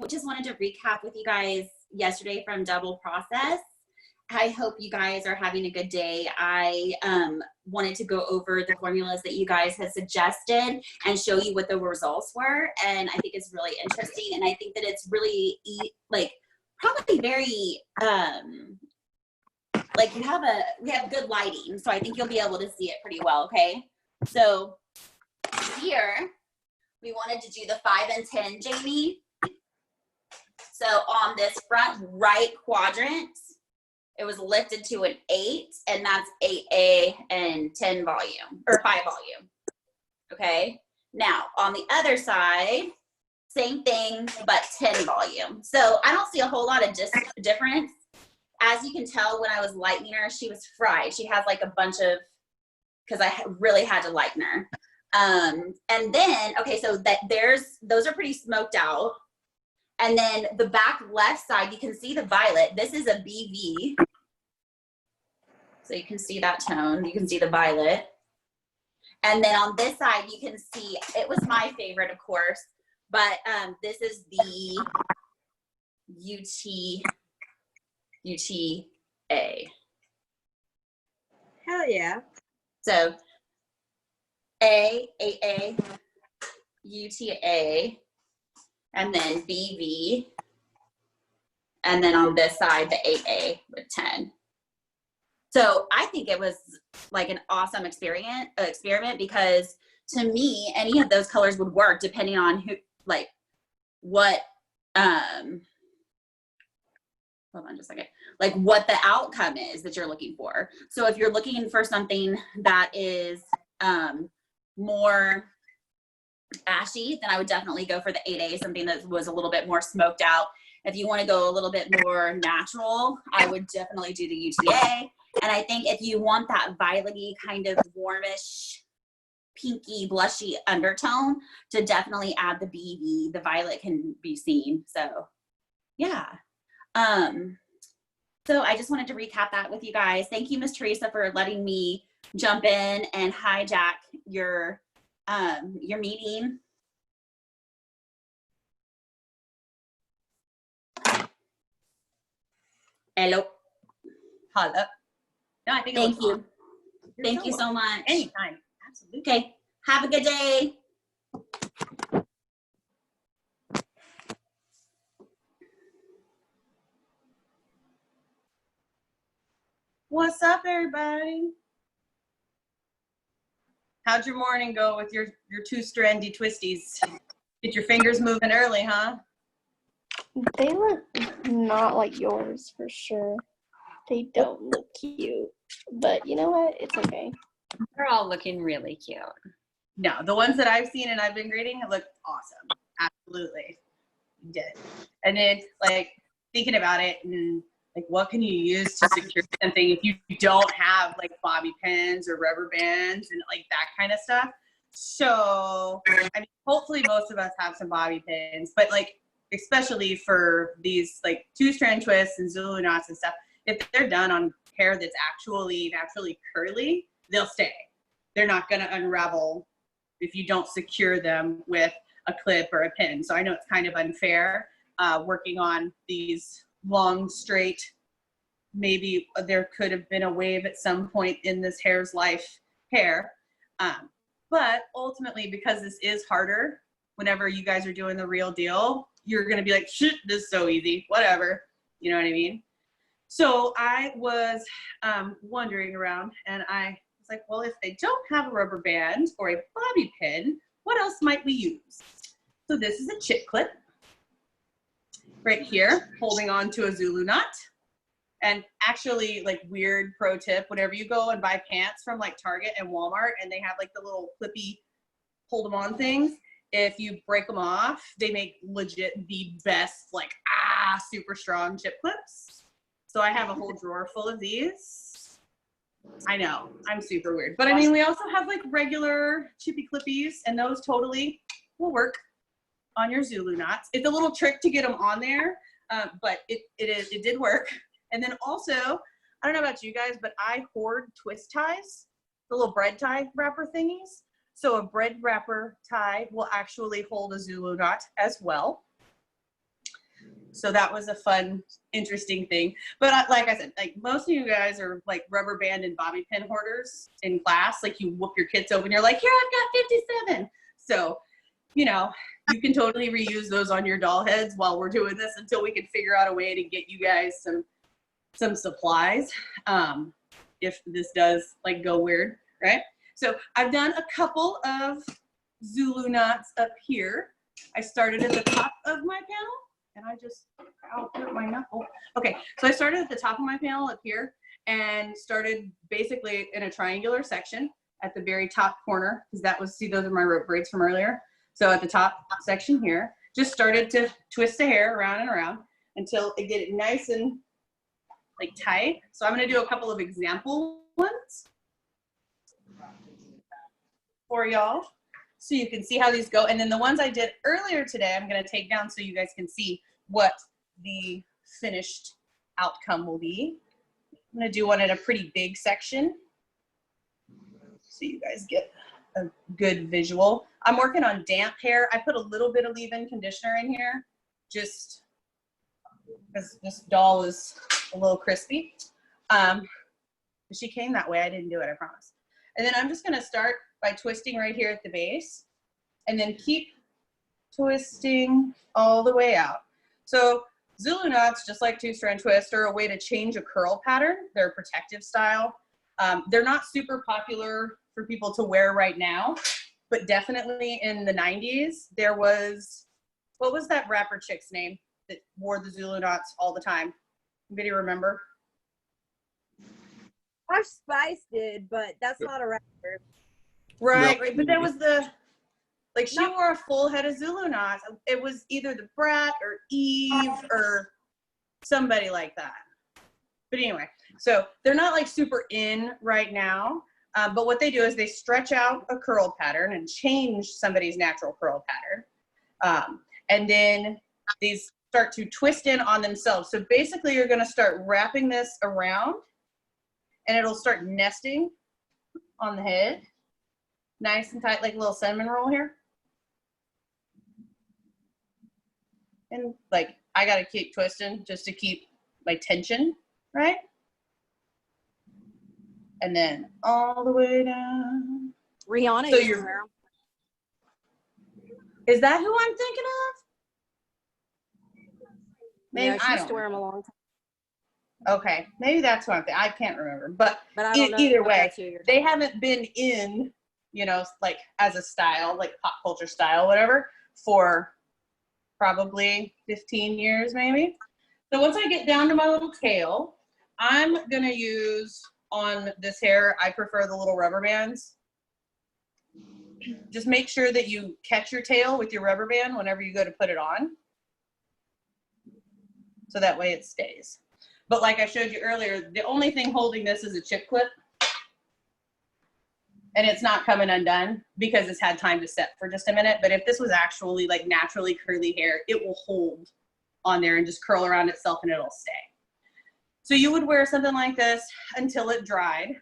just wanted to recap with you guys yesterday from Double Process. I hope you guys are having a good day. I wanted to go over the formulas that you guys had suggested and show you what the results were. And I think it's really interesting. And I think that it's really like probably very, like we have good lighting. So I think you'll be able to see it pretty well, okay? So here, we wanted to do the 5 and 10, Jamie. So on this front right quadrant, it was lifted to an 8, and that's 8A and 10 volume, or 5 volume, okay? Now, on the other side, same thing, but 10 volume. So I don't see a whole lot of difference. As you can tell, when I was lightening her, she was fried. She has like a bunch of, because I really had to lighten her. And then, okay, so those are pretty smoked out. And then the back left side, you can see the violet. This is a BV. So you can see that tone. You can see the violet. And then on this side, you can see, it was my favorite, of course, but this is the UTA. Hell yeah. So A, UTA, and then BV, and then on this side, the 8A with 10. So I think it was like an awesome experiment because to me, any of those colors would work depending on who, like what, hold on just a second, like what the outcome is that you're looking for. So if you're looking for something that is more ashy, then I would definitely go for the 8A, something that was a little bit more smoked out. If you want to go a little bit more natural, I would definitely do the UTA. And I think if you want that violet-y kind of warmish, pinky, blushy undertone, to definitely add the BV. The violet can be seen. So yeah. So I just wanted to recap that with you guys. Thank you, Miss Teresa, for letting me jump in and hijack your meeting. Hello. Hello. No, I think Thank you. Thank you so much. Anytime. Absolutely. Okay. Have a good day. What's up, everybody? How'd your morning go with your two strandy twisties? Get your fingers moving early, huh? They look not like yours for sure. They don't look cute. But you know what? It's okay. They're all looking really cute. No, the ones that I've seen and I've been grading look awesome. Absolutely. You did. And then, like, thinking about it, and like, what can you use to secure something if you don't have like bobby pins or rubber bands and like that kind of stuff? So, I mean, hopefully most of us have some bobby pins, but like, especially for these like 2-strand twists and Zulu knots and stuff, if they're done on hair that's actually naturally curly, they'll stay. They're not going to unravel if you don't secure them with a clip or a pin. So I know it's kind of unfair working on these long, straight, maybe there could have been a wave at some point in this hair's life hair. But ultimately, because this is harder, whenever you guys are doing the real deal, you're going to be like, shit, this is so easy, whatever. You know what I mean? So I was wandering around and I was like, well, if they don't have a rubber band or a bobby pin, what else might we use? So this is a chip clip right here, holding on to a Zulu knot. And actually, like, weird pro tip, whenever you go and buy pants from like Target and Walmart and they have like the little clippy hold them on things, if you break them off, they make legit the best, like, super strong chip clips. So I have a whole drawer full of these. I know, I'm super weird. But I mean, we also have like regular chippy clippies, and those totally will work on your Zulu knots. It's a little trick to get them on there, but it did work. And then also, I don't know about you guys, but I hoard twist ties, the little bread tie wrapper thingies. So a bread wrapper tie will actually hold a Zulu knot as well. So that was a fun, interesting thing. But like I said, like most of you guys are like rubber band and bobby pin hoarders in class. Like you whoop your kits open, you're like, here, I've got 57. So, you know, you can totally reuse those on your doll heads while we're doing this until we can figure out a way to get you guys some supplies. If this does like go weird, right? So I've done a couple of Zulu knots up here. I started at the top of my panel and I'll hurt my knuckle. Okay, so I started at the top of my panel up here and started basically in a triangular section at the very top corner, because that was, see, those are my rope braids from earlier. So at the top section here, just started to twist the hair around and around until I get it nice and like tight. So I'm gonna do a couple of example ones for y'all so you can see how these go. And then the ones I did earlier today, I'm gonna take down so you guys can see what the finished outcome will be. I'm gonna do one in a pretty big section so you guys get a good visual. I'm working on damp hair. I put a little bit of leave-in conditioner in here just because this doll is a little crispy. She came that way. I didn't do it, I promise. And then I'm just gonna start by twisting right here at the base and then keep twisting all the way out. So Zulu knots, just like two-strand twist, are a way to change a curl pattern. They're a protective style. They're not super popular for people to wear right now, but definitely in the 90s, there was, what was that rapper chick's name that wore the Zulu knots all the time? Anybody remember? Hush Spice did, but that's not a rapper. Right, No. right. But there was the, like, she wore a full head of Zulu knots. It was either the Brat or Eve or somebody like that. But anyway, so they're not like super in right now. But what they do is they stretch out a curl pattern and change somebody's natural curl pattern. And then these start to twist in on themselves. So basically you're gonna start wrapping this around and it'll start nesting on the head. Nice and tight, like a little cinnamon roll here. And like, I gotta keep twisting just to keep my tension, right? And then all the way down. Rihanna So used to you're- wear 'em. Is that who I'm thinking of? Maybe, Yeah, she I used don't to wear know. them a long time. Okay, maybe that's who I'm thinking. I can't remember. But But I don't know either what way, that's who you're they haven't been in, you know, like as a style, like pop culture style, whatever, for probably 15 years maybe. So once I get down to my little tail, I'm gonna use on this hair, I prefer the little rubber bands. Just make sure that you catch your tail with your rubber band whenever you go to put it on. So that way it stays. But like I showed you earlier, the only thing holding this is a chip clip. And it's not coming undone because it's had time to set for just a minute. But if this was actually like naturally curly hair, it will hold on there and just curl around itself and it'll stay. So you would wear something like this until it dried.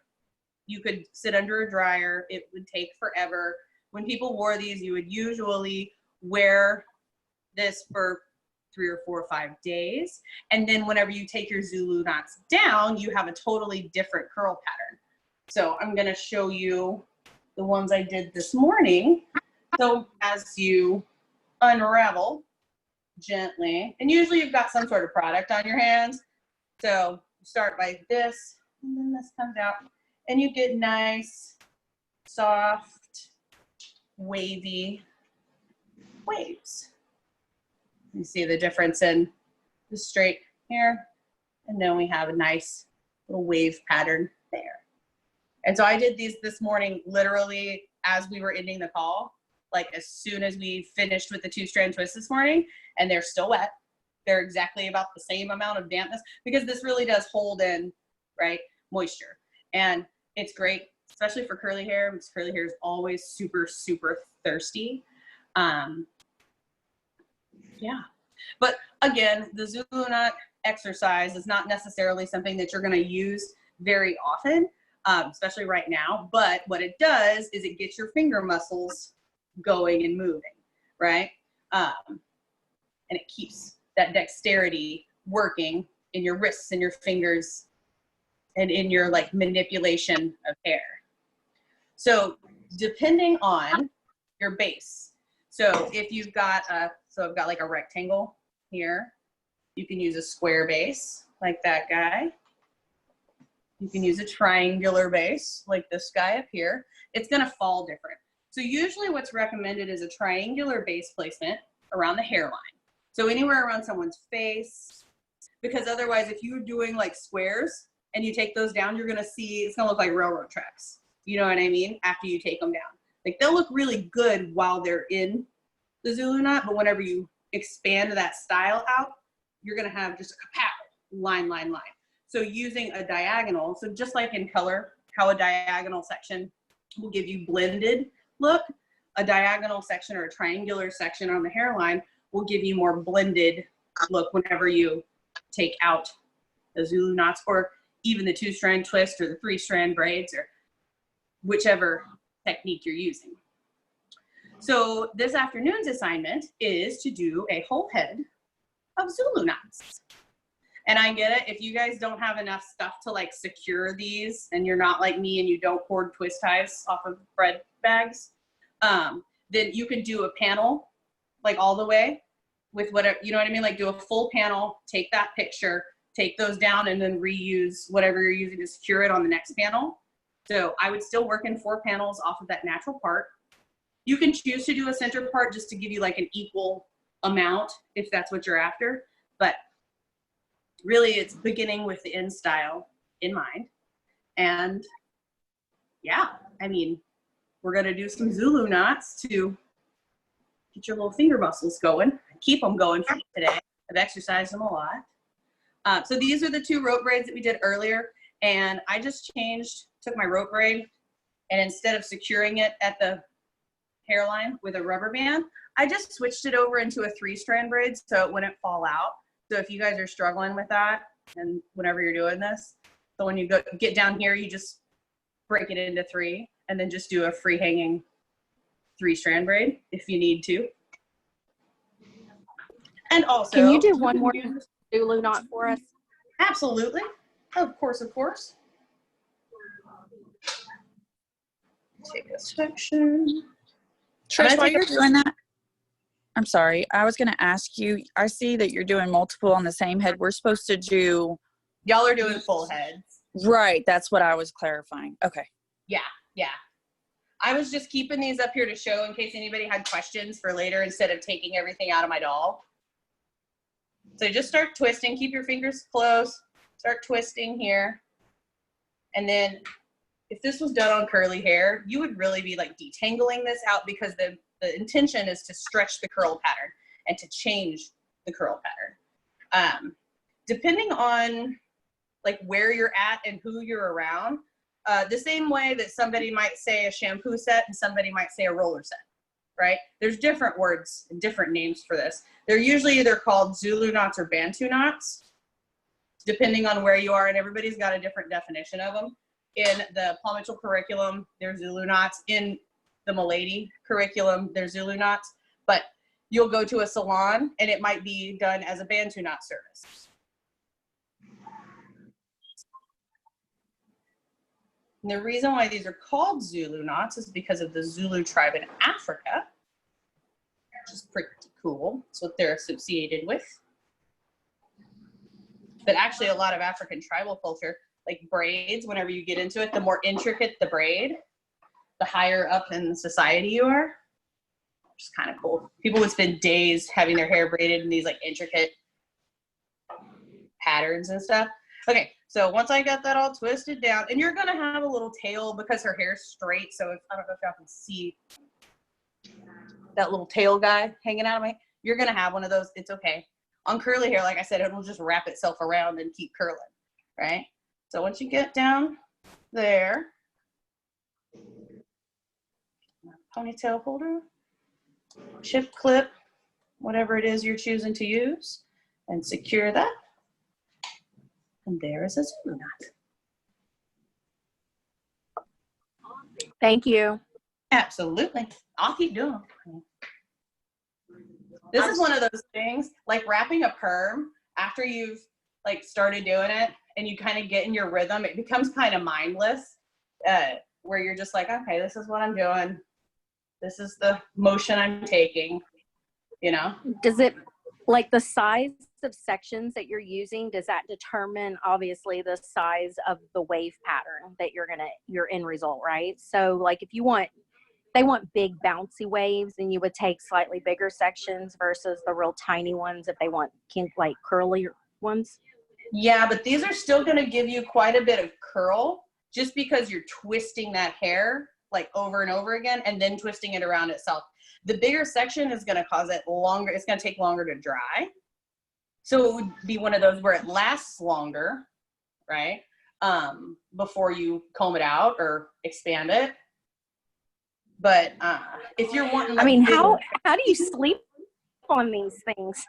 You could sit under a dryer. It would take forever. When people wore these, you would usually wear this for 3 or 4 or 5 days. And then whenever you take your Zulu knots down, you have a totally different curl pattern. So I'm gonna show you the ones I did this morning. So as you unravel gently, and usually you've got some sort of product on your hands. So start by this, and then this comes out, and you get nice, soft, wavy waves. You see the difference in the straight here, and then we have a nice little wave pattern there. And so I did these this morning, literally as we were ending the call, like as soon as we finished with the 2-strand twist this morning, and they're still wet. They're exactly about the same amount of dampness because this really does hold in, right, moisture. And it's great, especially for curly hair, because curly hair is always super, super thirsty. Yeah. But again, the Zulu knot exercise is not necessarily something that you're going to use very often, especially right now. But what it does is it gets your finger muscles going and moving, right? And it keeps that dexterity working in your wrists and your fingers and in your like manipulation of hair. So depending on your base. So if you've got so I've got like a rectangle here, you can use a square base like that guy. You can use a triangular base like this guy up here. It's gonna fall different. So usually what's recommended is a triangular base placement around the hairline. So anywhere around someone's face, because otherwise if you're doing like squares and you take those down, you're gonna see, it's gonna look like railroad tracks. You know what I mean? After you take them down. Like they'll look really good while they're in the Zulu knot, but whenever you expand that style out, you're gonna have just a kapow, line, line, line. So using a diagonal, so just like in color, how a diagonal section will give you blended look, a diagonal section or a triangular section on the hairline will give you more blended look whenever you take out the Zulu knots, or even the 2-strand twist or the 3-strand braids, or whichever technique you're using. So this afternoon's assignment is to do a whole head of Zulu knots. And I get it, if you guys don't have enough stuff to like secure these and you're not like me and you don't hoard twist ties off of bread bags, then you can do a panel like all the way with whatever, you know what I mean? Like do a full panel, take that picture, take those down, and then reuse whatever you're using to secure it on the next panel. So I would still work in 4 panels off of that natural part. You can choose to do a center part just to give you like an equal amount if that's what you're after. But really it's beginning with the end style in mind. And yeah, I mean, we're gonna do some Zulu knots to get your little finger muscles going, keep them going for you today. I've exercised them a lot. So these are the 2 rope braids that we did earlier. And I just took my rope braid, and instead of securing it at the hairline with a rubber band, I just switched it over into a 3-strand braid so it wouldn't fall out. So if you guys are struggling with that, and whenever you're doing this, so when you get down here, you just break it into 3 and then just do a free hanging 3-strand braid if you need to. And also, Can you do one more Zulu knot for us? Absolutely. Of course, of course. Take a section. Trish, while you're doing that, I'm sorry. I was going to ask you, I see that you're doing multiple on the same head. We're supposed to do... Y'all are doing full heads. Right. That's what I was clarifying. Okay. Yeah, yeah. I was just keeping these up here to show in case anybody had questions for later instead of taking everything out of my doll. So just start twisting. Keep your fingers close. Start twisting here. And then if this was done on curly hair, you would really be like detangling this out, because the intention is to stretch the curl pattern and to change the curl pattern. Depending on like where you're at and who you're around, the same way that somebody might say a shampoo set and somebody might say a roller set, right? There's different words and different names for this. They're usually either called Zulu knots or Bantu knots, depending on where you are, and everybody's got a different definition of them. In the Paul Mitchell curriculum, they're Zulu knots. In the Milady curriculum, they're Zulu knots. But you'll go to a salon and it might be done as a Bantu knot service. And the reason why these are called Zulu knots is because of the Zulu tribe in Africa, which is pretty cool. That's what they're associated with. But actually a lot of African tribal culture, like braids, whenever you get into it, the more intricate the braid, the higher up in society you are, which is kind of cool. People would spend days having their hair braided in these like intricate patterns and stuff. Okay, so once I got that all twisted down, and you're gonna have a little tail because her hair's straight, so if, I don't know if y'all can see that little tail guy hanging out of my, you're gonna have one of those, it's okay. On curly hair, like I said, it'll just wrap itself around and keep curling, right? So once you get down there, ponytail holder, chip clip, whatever it is you're choosing to use, and secure that. And there is a Zulu knot. Thank you. Absolutely. I'll keep doing it. This is one of those things, like wrapping a perm after you've like started doing it and you kind of get in your rhythm, it becomes kind of mindless, where you're just like, okay, this is what I'm doing. This is the motion I'm taking, you know? Does it, like the size of sections that you're using, does that determine obviously the size of the wave pattern that your end result, right? So like if they want big bouncy waves, then you would take slightly bigger sections versus the real tiny ones if they want like curly ones. Yeah, but these are still going to give you quite a bit of curl just because you're twisting that hair like over and over again and then twisting it around itself. The bigger section is going to cause it longer. It's going to take longer to dry. So it would be one of those where it lasts longer, right? Before you comb it out or expand it. But if you're wanting, like, I mean, how do you sleep on these things?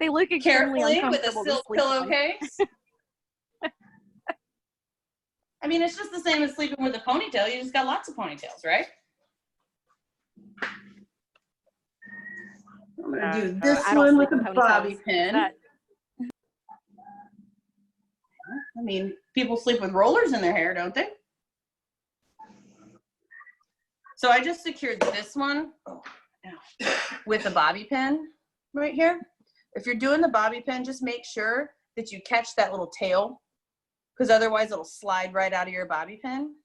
They look extremely carefully with a uncomfortable to silk sleep on. pillowcase. I mean, it's just the same as sleeping with a ponytail. You just got lots of ponytails, right? I'm gonna do this I don't one sleep with with a ponytails. bobby pin. That- I mean, people sleep with rollers in their hair, don't they? So I just secured this one with a bobby pin right here. If you're doing the bobby pin, just make sure that you catch that little tail, because otherwise it'll slide right out of your bobby pin.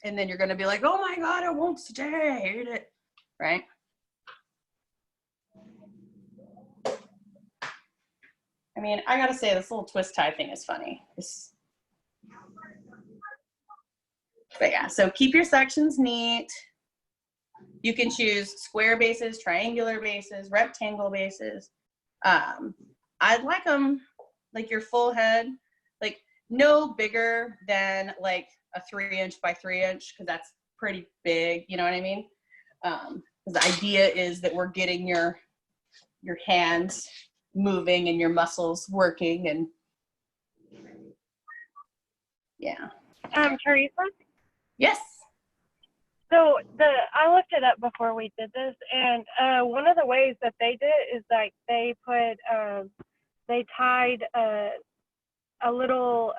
And then you're gonna be like, oh my God, it won't stay, I hate it, right? I mean, I gotta say, this little twist tie thing is funny. But yeah, so keep your sections neat. You can choose square bases, triangular bases, rectangle bases. I'd like them like your full head, like no bigger than like a 3" by 3" because that's pretty big, you know what I mean? Because the idea is that we're getting your hands moving and your muscles working, and yeah. Teresa? Yes. So I looked it up before we did this, and one of the ways that they did it is like they put they tied a little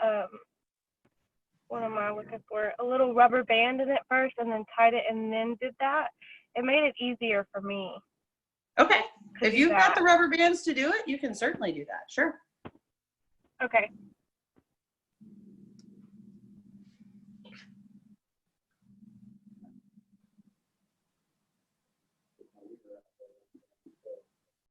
what am I looking for? A little rubber band in it first, and then tied it, and then did that. It made it easier for me. Okay. If do you've got that. the rubber bands to do it, you can certainly do that. Sure. Okay.